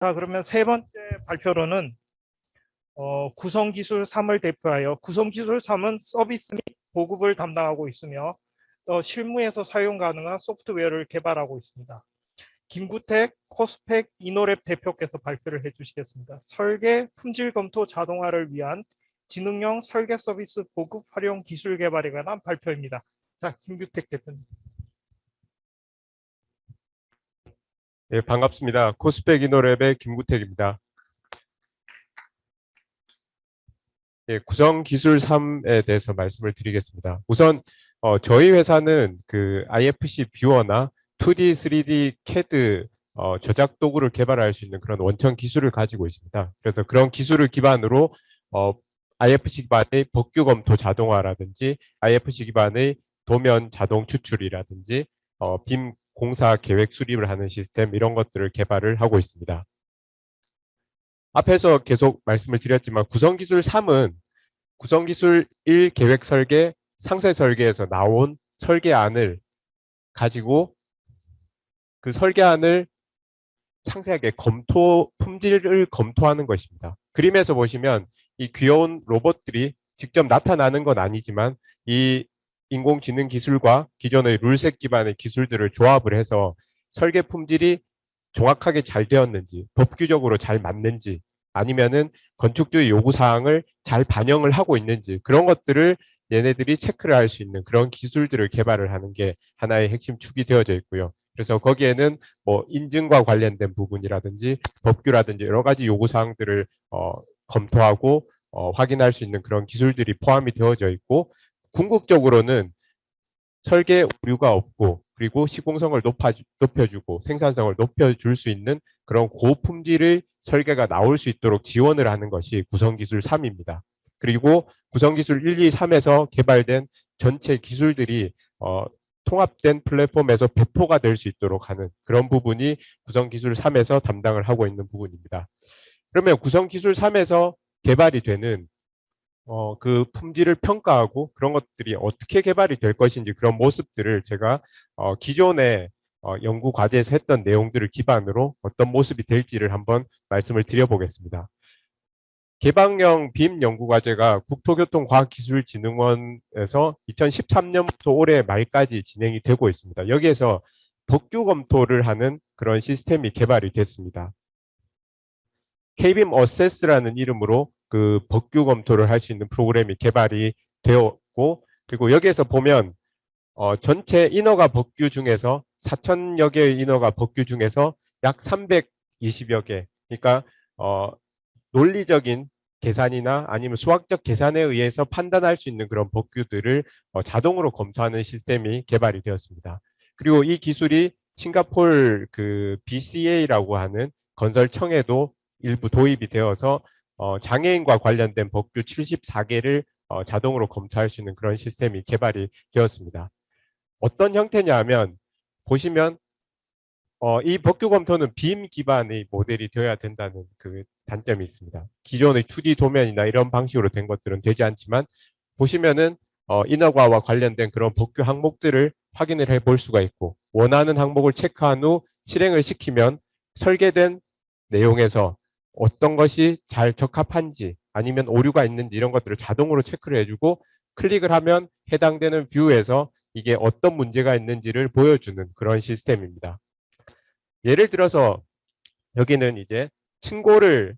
자, 그러면 세 번째 발표로는 구성기술 3을 대표하여 구성기술 3은 서비스 및 보급을 담당하고 있으며 실무에서 사용 가능한 소프트웨어를 개발하고 있습니다. 김구택 코스펙 이노랩 대표께서 발표를 해주시겠습니다. 설계 품질 검토 자동화를 위한 지능형 설계 서비스 보급 활용 기술 개발에 관한 발표입니다. 자, 김구택 대표님. 네, 반갑습니다. 코스펙 이노랩의 김구택입니다. 네, 구성기술 3에 대해서 말씀을 드리겠습니다. 우선 저희 회사는 그 IFC 뷰어나 2D, 3D CAD 저작 도구를 개발할 수 있는 그런 원천 기술을 가지고 있습니다. 그래서 그런 기술을 기반으로 IFC 기반의 법규 검토 자동화라든지 IFC 기반의 도면 자동 추출이라든지 빔 공사 계획 수립을 하는 시스템 이런 것들을 개발을 하고 있습니다. 앞에서 계속 말씀을 드렸지만 구성기술 3은 구성기술 1 계획 설계, 상세 설계에서 나온 설계안을 가지고 그 설계안을 상세하게 품질을 검토하는 것입니다. 그림에서 보시면 이 귀여운 로봇들이 직접 나타나는 건 아니지만 이 인공지능 기술과 기존의 룰셋 기반의 기술들을 조합을 해서 설계 품질이 정확하게 잘 되었는지, 법규적으로 잘 맞는지, 아니면은 건축주의 요구사항을 잘 반영을 하고 있는지 그런 것들을 얘네들이 체크를 할 수 있는 그런 기술들을 개발을 하는 게 하나의 핵심 축이 되어져 있고요. 그래서 거기에는 뭐 인증과 관련된 부분이라든지 법규라든지 여러 가지 요구사항들을 검토하고 확인할 수 있는 그런 기술들이 포함이 되어져 있고 궁극적으로는 설계 오류가 없고 그리고 시공성을 높여주고 생산성을 높여줄 수 있는 그런 고품질의 설계가 나올 수 있도록 지원을 하는 것이 구성기술 3입니다. 그리고 구성기술 1, 2, 3에서 개발된 전체 기술들이 통합된 플랫폼에서 배포가 될 수 있도록 하는 그런 부분이 구성기술 3에서 담당을 하고 있는 부분입니다. 그러면 구성기술 3에서 개발이 되는 그 품질을 평가하고 그런 것들이 어떻게 개발이 될 것인지 그런 모습들을 제가 기존에 연구 과제에서 했던 내용들을 기반으로 어떤 모습이 될지를 한번 말씀을 드려보겠습니다. 개방형 빔 연구 과제가 국토교통과학기술진흥원에서 2013년부터 올해 말까지 진행이 되고 있습니다. 여기에서 법규 검토를 하는 그런 시스템이 개발이 됐습니다. K빔 어세스라는 이름으로 그 법규 검토를 할 수 있는 프로그램이 개발이 되었고 그리고 여기에서 보면 전체 인허가 법규 중에서 4,000여 개의 인허가 법규 중에서 약 320여 개 그러니까 논리적인 계산이나 아니면 수학적 계산에 의해서 판단할 수 있는 그런 법규들을 자동으로 검토하는 시스템이 개발이 되었습니다. 그리고 이 기술이 싱가포르 그 BCA라고 하는 건설청에도 일부 도입이 되어서 장애인과 관련된 법규 74개를 자동으로 검토할 수 있는 그런 시스템이 개발이 되었습니다. 어떤 형태냐 하면 보시면 이 법규 검토는 빔 기반의 모델이 되어야 된다는 그 단점이 있습니다. 기존의 2D 도면이나 이런 방식으로 된 것들은 되지 않지만 보시면은 인허가와 관련된 그런 법규 항목들을 확인을 해볼 수가 있고 원하는 항목을 체크한 후 실행을 시키면 설계된 내용에서 어떤 것이 잘 적합한지 아니면 오류가 있는지 이런 것들을 자동으로 체크를 해주고 클릭을 하면 해당되는 뷰에서 이게 어떤 문제가 있는지를 보여주는 그런 시스템입니다. 예를 들어서 여기는 이제 층고를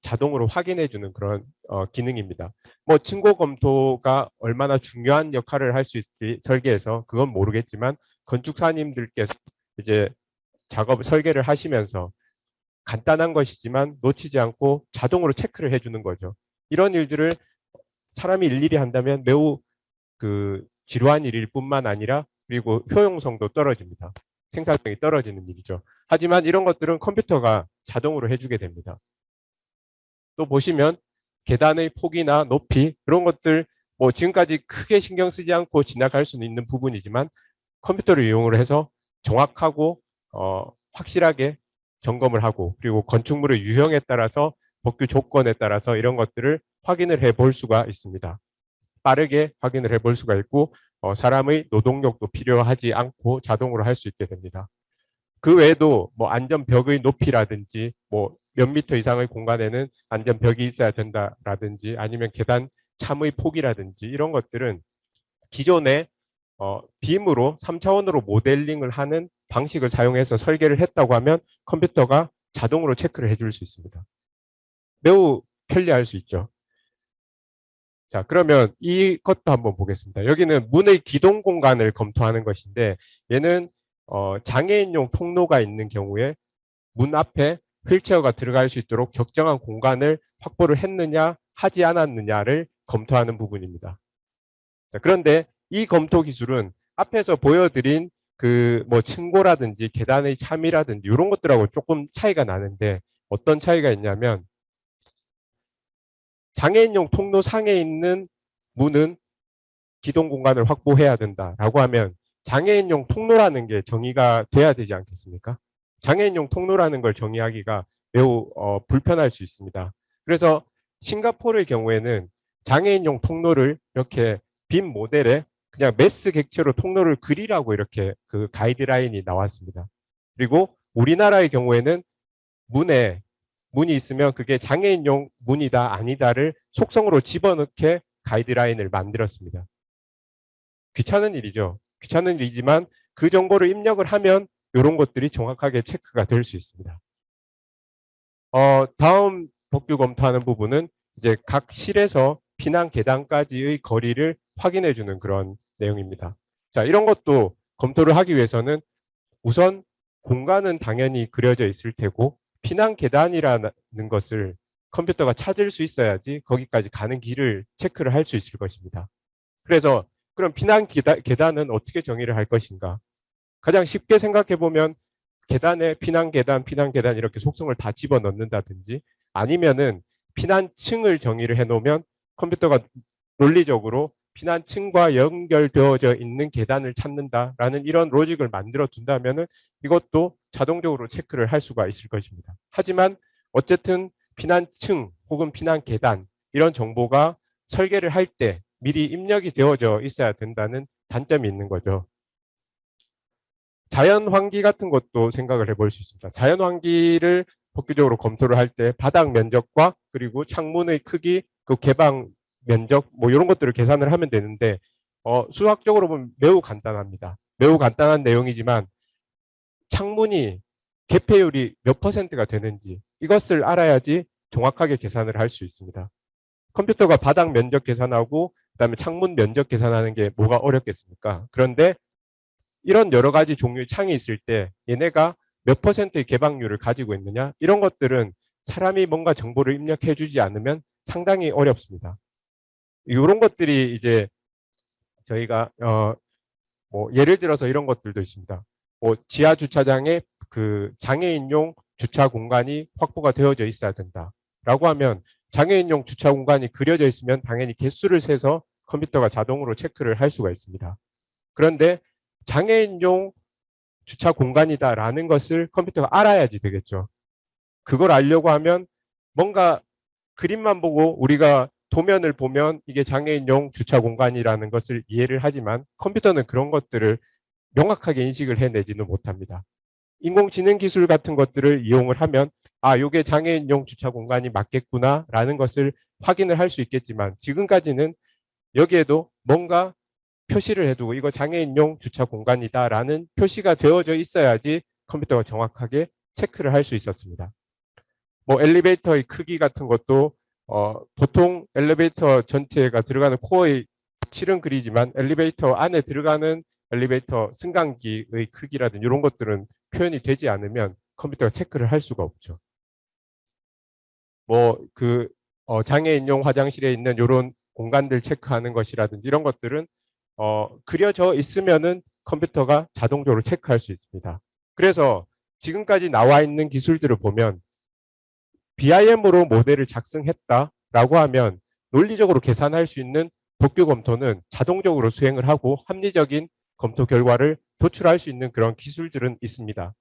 자동으로 확인해주는 그런 기능입니다. 뭐 층고 검토가 얼마나 중요한 역할을 할 수 있을지 설계에서 그건 모르겠지만 건축사님들께서 이제 설계를 하시면서 간단한 것이지만 놓치지 않고 자동으로 체크를 해주는 거죠. 이런 일들을 사람이 일일이 한다면 매우 그 지루한 일일 뿐만 아니라 그리고 효용성도 떨어집니다. 생산성이 떨어지는 일이죠. 하지만 이런 것들은 컴퓨터가 자동으로 해주게 됩니다. 또 보시면 계단의 폭이나 높이 그런 것들 뭐 지금까지 크게 신경 쓰지 않고 지나갈 수는 있는 부분이지만 컴퓨터를 이용을 해서 정확하고 확실하게 점검을 하고 그리고 건축물의 유형에 따라서 법규 조건에 따라서 이런 것들을 확인을 해볼 수가 있습니다. 빠르게 확인을 해볼 수가 있고 사람의 노동력도 필요하지 않고 자동으로 할 수 있게 됩니다. 그 외에도 뭐 안전벽의 높이라든지 뭐 몇 미터 이상의 공간에는 안전벽이 있어야 된다라든지 아니면 계단 참의 폭이라든지 이런 것들은 기존에 빔으로 3차원으로 모델링을 하는 방식을 사용해서 설계를 했다고 하면 컴퓨터가 자동으로 체크를 해줄 수 있습니다. 매우 편리할 수 있죠. 자, 그러면 이것도 한번 보겠습니다. 여기는 문의 기동 공간을 검토하는 것인데 얘는 장애인용 통로가 있는 경우에 문 앞에 휠체어가 들어갈 수 있도록 적정한 공간을 확보를 했느냐 하지 않았느냐를 검토하는 부분입니다. 자, 그런데 이 검토 기술은 앞에서 보여드린 그 뭐 층고라든지 계단의 참이라든지 이런 것들하고 조금 차이가 나는데 어떤 차이가 있냐면 장애인용 통로 상에 있는 문은 기동 공간을 확보해야 된다라고 하면 장애인용 통로라는 게 정의가 돼야 되지 않겠습니까? 장애인용 통로라는 걸 정의하기가 매우 불편할 수 있습니다. 그래서 싱가포르의 경우에는 장애인용 통로를 이렇게 빔 모델에 그냥 메스 객체로 통로를 그리라고 이렇게 그 가이드라인이 나왔습니다. 그리고 우리나라의 경우에는 문이 있으면 그게 장애인용 문이다 아니다를 속성으로 집어넣게 가이드라인을 만들었습니다. 귀찮은 일이죠. 귀찮은 일이지만 그 정보를 입력을 하면 이런 것들이 정확하게 체크가 될 수 있습니다. 다음 법규 검토하는 부분은 이제 각 실에서 피난 계단까지의 거리를 확인해 주는 그런 내용입니다. 자, 이런 것도 검토를 하기 위해서는 우선 공간은 당연히 그려져 있을 테고 피난 계단이라는 것을 컴퓨터가 찾을 수 있어야지 거기까지 가는 길을 체크를 할 수 있을 것입니다. 그래서 그럼 피난 계단은 어떻게 정의를 할 것인가? 가장 쉽게 생각해 보면 계단에 피난 계단 이렇게 속성을 다 집어넣는다든지 아니면은 피난층을 정의를 해 놓으면 컴퓨터가 논리적으로 피난층과 연결되어져 있는 계단을 찾는다라는 이런 로직을 만들어 둔다면은 이것도 자동적으로 체크를 할 수가 있을 것입니다. 하지만 어쨌든 피난층 혹은 피난 계단 이런 정보가 설계를 할 때 미리 입력이 되어져 있어야 된다는 단점이 있는 거죠. 자연 환기 같은 것도 생각을 해볼 수 있습니다. 자연 환기를 법규적으로 검토를 할 때 바닥 면적과 그리고 창문의 크기, 그 개방 면적 뭐 이런 것들을 계산을 하면 되는데 수학적으로 보면 매우 간단합니다. 매우 간단한 내용이지만 창문이 개폐율이 몇 %가 되는지 이것을 알아야지 정확하게 계산을 할 수 있습니다. 컴퓨터가 바닥 면적 계산하고 그다음에 창문 면적 계산하는 게 뭐가 어렵겠습니까? 그런데 이런 여러 가지 종류의 창이 있을 때 얘네가 몇 %의 개방률을 가지고 있느냐 이런 것들은 사람이 뭔가 정보를 입력해 주지 않으면 상당히 어렵습니다. 이런 것들이 이제 저희가 뭐 예를 들어서 이런 것들도 있습니다. 뭐 지하 주차장에 그 장애인용 주차 공간이 확보가 되어져 있어야 된다라고 하면 장애인용 주차 공간이 그려져 있으면 당연히 개수를 세서 컴퓨터가 자동으로 체크를 할 수가 있습니다. 그런데 장애인용 주차 공간이다라는 것을 컴퓨터가 알아야지 되겠죠. 그걸 알려고 하면 뭔가 그림만 보고 우리가 도면을 보면 이게 장애인용 주차 공간이라는 것을 이해를 하지만 컴퓨터는 그런 것들을 명확하게 인식을 해내지는 못합니다. 인공지능 기술 같은 것들을 이용을 하면 아, 이게 장애인용 주차 공간이 맞겠구나라는 것을 확인을 할 수 있겠지만 지금까지는 여기에도 뭔가 표시를 해두고 이거 장애인용 주차 공간이다라는 표시가 되어져 있어야지 컴퓨터가 정확하게 체크를 할 수 있었습니다. 뭐 엘리베이터의 크기 같은 것도 보통 엘리베이터 전체가 들어가는 코어의 실은 그리지만 엘리베이터 안에 들어가는 엘리베이터 승강기의 크기라든지 이런 것들은 표현이 되지 않으면 컴퓨터가 체크를 할 수가 없죠. 뭐 그 장애인용 화장실에 있는 이런 공간들 체크하는 것이라든지 이런 것들은 그려져 있으면은 컴퓨터가 자동적으로 체크할 수 있습니다. 그래서 지금까지 나와 있는 기술들을 보면 BIM으로 모델을 작성했다라고 하면 논리적으로 계산할 수 있는 법규 검토는 자동적으로 수행을 하고 합리적인 검토 결과를 도출할 수 있는 그런 기술들은 있습니다.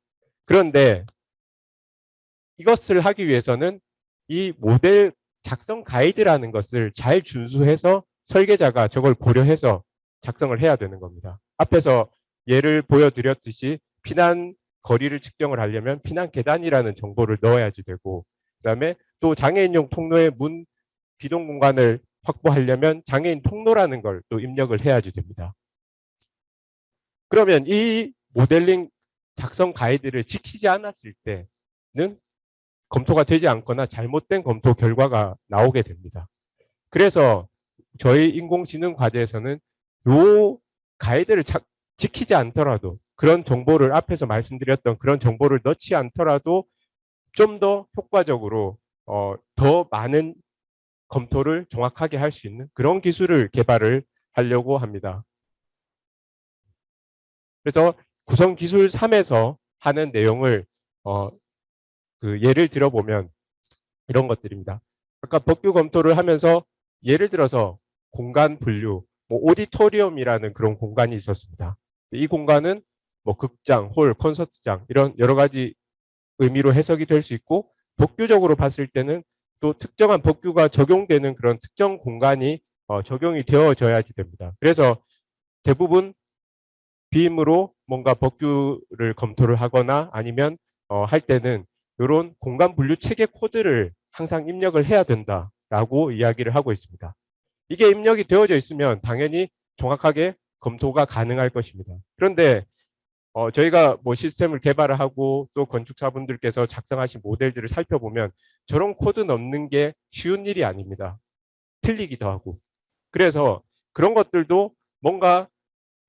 그런데 이것을 하기 위해서는 이 모델 작성 가이드라는 것을 잘 준수해서 설계자가 저걸 고려해서 작성을 해야 되는 겁니다. 앞에서 예를 보여드렸듯이 피난 거리를 측정을 하려면 피난 계단이라는 정보를 넣어야지 되고, 그다음에 또 장애인용 통로의 문 기동 공간을 확보하려면 장애인 통로라는 걸 또 입력을 해야지 됩니다. 그러면 이 모델링 작성 가이드를 지키지 않았을 때는 검토가 되지 않거나 잘못된 검토 결과가 나오게 됩니다. 그래서 저희 인공지능 과제에서는 요 가이드를 지키지 않더라도, 그런 정보를 앞에서 말씀드렸던 그런 정보를 넣지 않더라도 좀 더 효과적으로 더 많은 검토를 정확하게 할 수 있는 그런 기술을 개발을 하려고 합니다. 그래서 구성 기술 3에서 하는 내용을 예를 들어보면 이런 것들입니다. 아까 법규 검토를 하면서 예를 들어서 공간 분류, 뭐 오디토리움이라는 그런 공간이 있었습니다. 이 공간은 뭐 극장, 홀, 콘서트장 이런 여러 가지 의미로 해석이 될 수 있고, 법규적으로 봤을 때는 또 특정한 법규가 적용되는 그런 특정 공간이 적용이 되어져야지 됩니다. 그래서 대부분 BIM으로 뭔가 법규를 검토를 하거나 아니면 할 때는 이런 공간 분류 체계 코드를 항상 입력을 해야 된다라고 이야기를 하고 있습니다. 이게 입력이 되어져 있으면 당연히 정확하게 검토가 가능할 것입니다. 그런데 저희가 뭐 시스템을 개발을 하고 또 건축사분들께서 작성하신 모델들을 살펴보면 저런 코드 넣는 게 쉬운 일이 아닙니다. 틀리기도 하고. 그래서 그런 것들도 뭔가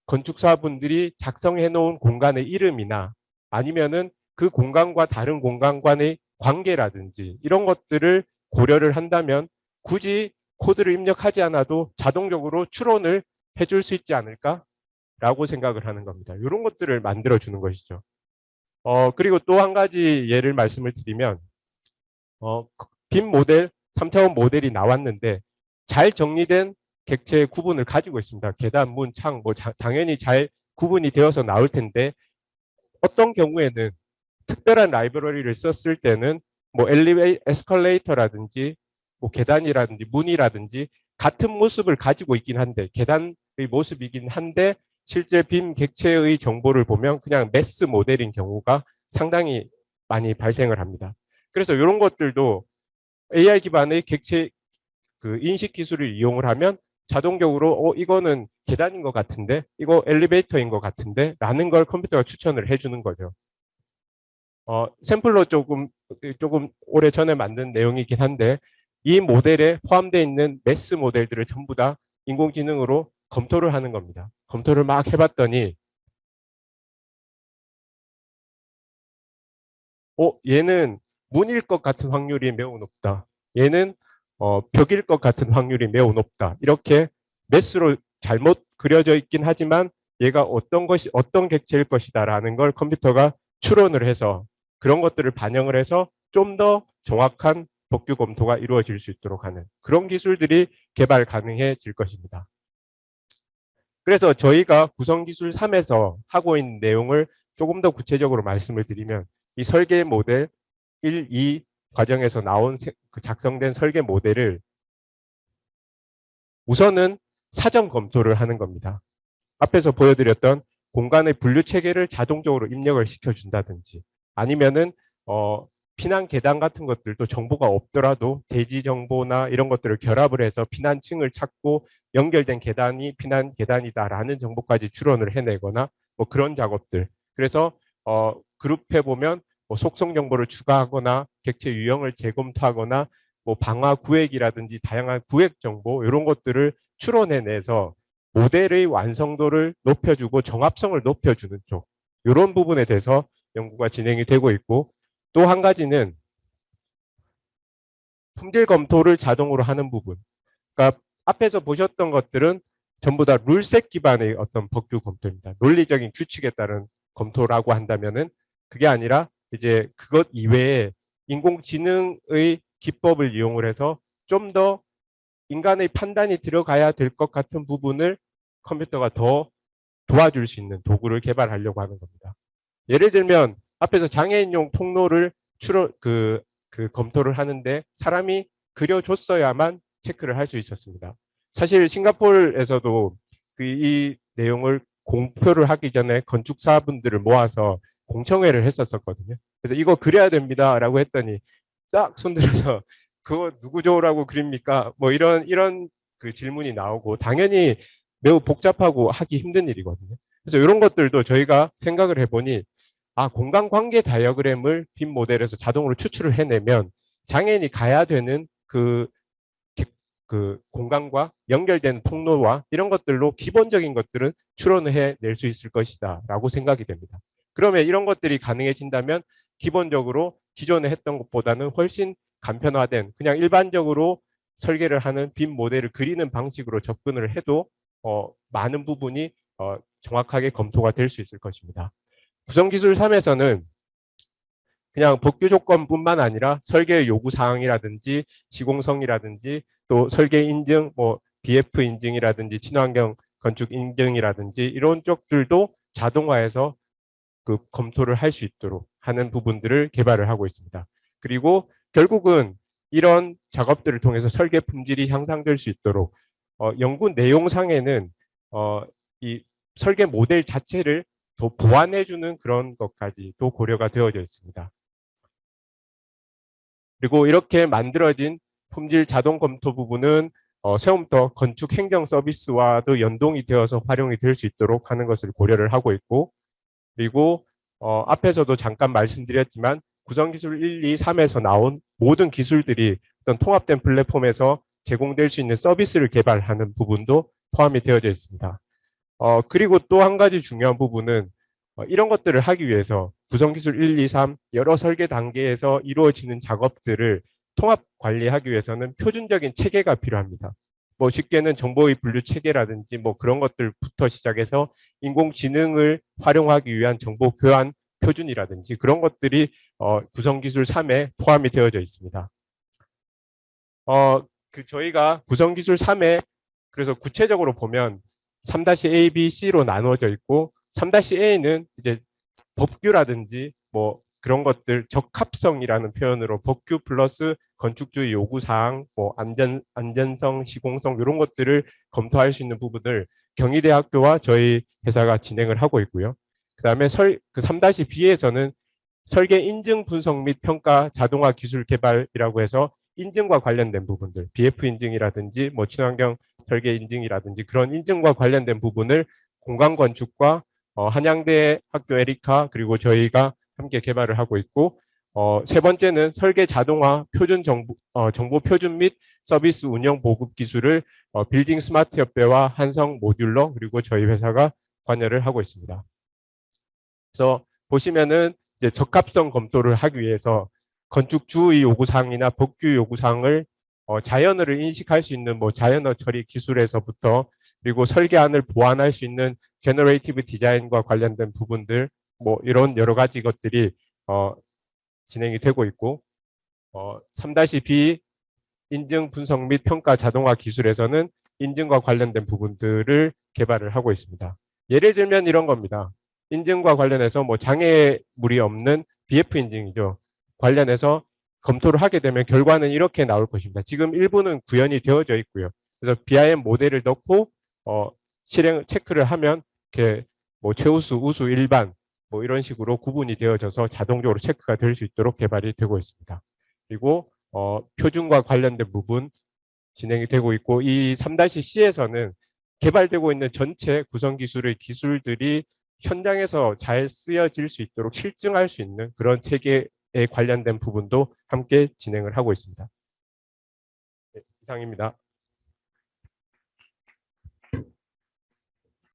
건축사분들이 작성해 놓은 공간의 이름이나 아니면은 그 공간과 다른 공간과의 관계라든지 이런 것들을 고려를 한다면 굳이 코드를 입력하지 않아도 자동적으로 추론을 해줄 수 있지 않을까라고 생각을 하는 겁니다. 이런 것들을 만들어 주는 것이죠. 그리고 또 한 가지 예를 말씀을 드리면 빔 모델, 3차원 모델이 나왔는데 잘 정리된 객체의 구분을 가지고 있습니다. 계단, 문, 창, 뭐 당연히 잘 구분이 되어서 나올 텐데 어떤 경우에는 특별한 라이브러리를 썼을 때는 뭐 에스컬레이터라든지 뭐 계단이라든지 문이라든지 같은 모습을 가지고 있긴 한데 계단의 모습이긴 한데 실제 빔 객체의 정보를 보면 그냥 매스 모델인 경우가 상당히 많이 발생을 합니다. 그래서 이런 것들도 AI 기반의 객체 인식 기술을 이용을 하면 자동적으로 이거는 계단인 것 같은데 이거 엘리베이터인 것 같은데 라는 걸 컴퓨터가 추천을 해주는 거죠. 샘플로 조금 오래 전에 만든 내용이긴 한데 이 모델에 포함되어 있는 매스 모델들을 전부 다 인공지능으로 검토를 하는 겁니다. 검토를 막 해봤더니 얘는 문일 것 같은 확률이 매우 높다. 얘는 벽일 것 같은 확률이 매우 높다. 이렇게 매스로 잘못 그려져 있긴 하지만 얘가 어떤 객체일 것이다라는 걸 컴퓨터가 추론을 해서 그런 것들을 반영을 해서 좀 더 정확한 법규 검토가 이루어질 수 있도록 하는 그런 기술들이 개발 가능해질 것입니다. 그래서 저희가 구성기술 3에서 하고 있는 내용을 조금 더 구체적으로 말씀을 드리면 이 설계 모델 1, 2 과정에서 나온 작성된 설계 모델을 우선은 사전 검토를 하는 겁니다. 앞에서 보여드렸던 공간의 분류 체계를 자동적으로 입력을 시켜준다든지 아니면은 피난 계단 같은 것들도 정보가 없더라도 대지 정보나 이런 것들을 결합을 해서 피난층을 찾고 연결된 계단이 피난 계단이다라는 정보까지 추론을 해내거나 뭐 그런 작업들. 그래서 그룹해 보면 뭐 속성 정보를 추가하거나 객체 유형을 재검토하거나 뭐 방화 구획이라든지 다양한 구획 정보 이런 것들을 추론해내서 모델의 완성도를 높여주고 정합성을 높여주는 쪽 이런 부분에 대해서 연구가 진행이 되고 있고 또 한 가지는 품질 검토를 자동으로 하는 부분. 그러니까 앞에서 보셨던 것들은 전부 다 룰셋 기반의 어떤 법규 검토입니다. 논리적인 규칙에 따른 검토라고 한다면은 그게 아니라 이제 그것 이외에 인공지능의 기법을 이용을 해서 좀 더 인간의 판단이 들어가야 될 것 같은 부분을 컴퓨터가 더 도와줄 수 있는 도구를 개발하려고 하는 겁니다. 예를 들면 앞에서 장애인용 통로를 검토를 하는데 사람이 그려줬어야만 체크를 할 수 있었습니다. 사실 싱가포르에서도 이 내용을 공표를 하기 전에 건축사분들을 모아서 공청회를 했었거든요. 그래서 이거 그려야 됩니다라고 했더니 딱 손들어서 그거 누구죠라고 그립니까? 뭐 이런 그 질문이 나오고 당연히 매우 복잡하고 하기 힘든 일이거든요. 그래서 이런 것들도 저희가 생각을 해보니 공간 관계 다이어그램을 빔 모델에서 자동으로 추출을 해내면 장애인이 가야 되는 그 공간과 연결된 통로와 이런 것들로 기본적인 것들은 추론을 해낼 수 있을 것이다 라고 생각이 됩니다. 그러면 이런 것들이 가능해진다면 기본적으로 기존에 했던 것보다는 훨씬 간편화된 그냥 일반적으로 설계를 하는 빔 모델을 그리는 방식으로 접근을 해도 많은 부분이 정확하게 검토가 될 수 있을 것입니다. 구성기술 3에서는 그냥 법규 조건뿐만 아니라 설계 요구 사항이라든지 시공성이라든지 또 설계 인증, 뭐 BF 인증이라든지 친환경 건축 인증이라든지 이런 쪽들도 자동화해서 그 검토를 할 수 있도록 하는 부분들을 개발을 하고 있습니다. 그리고 결국은 이런 작업들을 통해서 설계 품질이 향상될 수 있도록 연구 내용상에는 이 설계 모델 자체를 더 보완해주는 그런 것까지도 고려가 되어져 있습니다. 그리고 이렇게 만들어진 품질 자동 검토 부분은 세움터 건축 행정 서비스와도 연동이 되어서 활용이 될 수 있도록 하는 것을 고려를 하고 있고, 그리고 앞에서도 잠깐 말씀드렸지만 구성기술 1, 2, 3에서 나온 모든 기술들이 어떤 통합된 플랫폼에서 제공될 수 있는 서비스를 개발하는 부분도 포함이 되어져 있습니다. 그리고 또 한 가지 중요한 부분은 이런 것들을 하기 위해서 구성기술 1, 2, 3 여러 설계 단계에서 이루어지는 작업들을 통합 관리하기 위해서는 표준적인 체계가 필요합니다. 뭐 쉽게는 정보의 분류 체계라든지 뭐 그런 것들부터 시작해서 인공지능을 활용하기 위한 정보 교환 표준이라든지 그런 것들이 구성기술 3에 포함이 되어져 있습니다. 저희가 구성기술 3에 그래서 구체적으로 보면 3-A, B, C로 나누어져 있고 3-A는 이제 법규라든지 뭐 그런 것들 적합성이라는 표현으로 법규 플러스 건축주의 요구사항, 뭐 안전성, 시공성 이런 것들을 검토할 수 있는 부분을 경희대학교와 저희 회사가 진행을 하고 있고요. 그다음에 3-B에서는 설계 인증 분석 및 평가 자동화 기술 개발이라고 해서 인증과 관련된 부분들, BF 인증이라든지 뭐 친환경 설계 인증이라든지 그런 인증과 관련된 부분을 공간건축과 한양대 학교 에리카 그리고 저희가 함께 개발을 하고 있고, 세 번째는 설계 자동화 표준 정보 표준 및 서비스 운영 보급 기술을 빌딩 스마트 협회와 한성 모듈러 그리고 저희 회사가 관여를 하고 있습니다. 그래서 보시면은 이제 적합성 검토를 하기 위해서 건축주의 요구사항이나 법규 요구사항을 자연어를 인식할 수 있는 뭐 자연어 처리 기술에서부터 그리고 설계안을 보완할 수 있는 제너레이티브 디자인과 관련된 부분들 뭐 이런 여러 가지 것들이 진행이 되고 있고 3-B 인증 분석 및 평가 자동화 기술에서는 인증과 관련된 부분들을 개발을 하고 있습니다. 예를 들면 이런 겁니다. 인증과 관련해서 뭐 장애물이 없는 BF 인증이죠. 관련해서 검토를 하게 되면 결과는 이렇게 나올 것입니다. 지금 일부는 구현이 되어져 있고요. 그래서 BIM 모델을 넣고 실행 체크를 하면 이렇게 뭐 최우수, 우수, 일반 뭐 이런 식으로 구분이 되어져서 자동적으로 체크가 될 수 있도록 개발이 되고 있습니다. 그리고 표준과 관련된 부분 진행이 되고 있고 이 3-C에서는 개발되고 있는 전체 구성 기술의 기술들이 현장에서 잘 쓰여질 수 있도록 실증할 수 있는 그런 체계에 관련된 부분도 함께 진행을 하고 있습니다. 네, 이상입니다.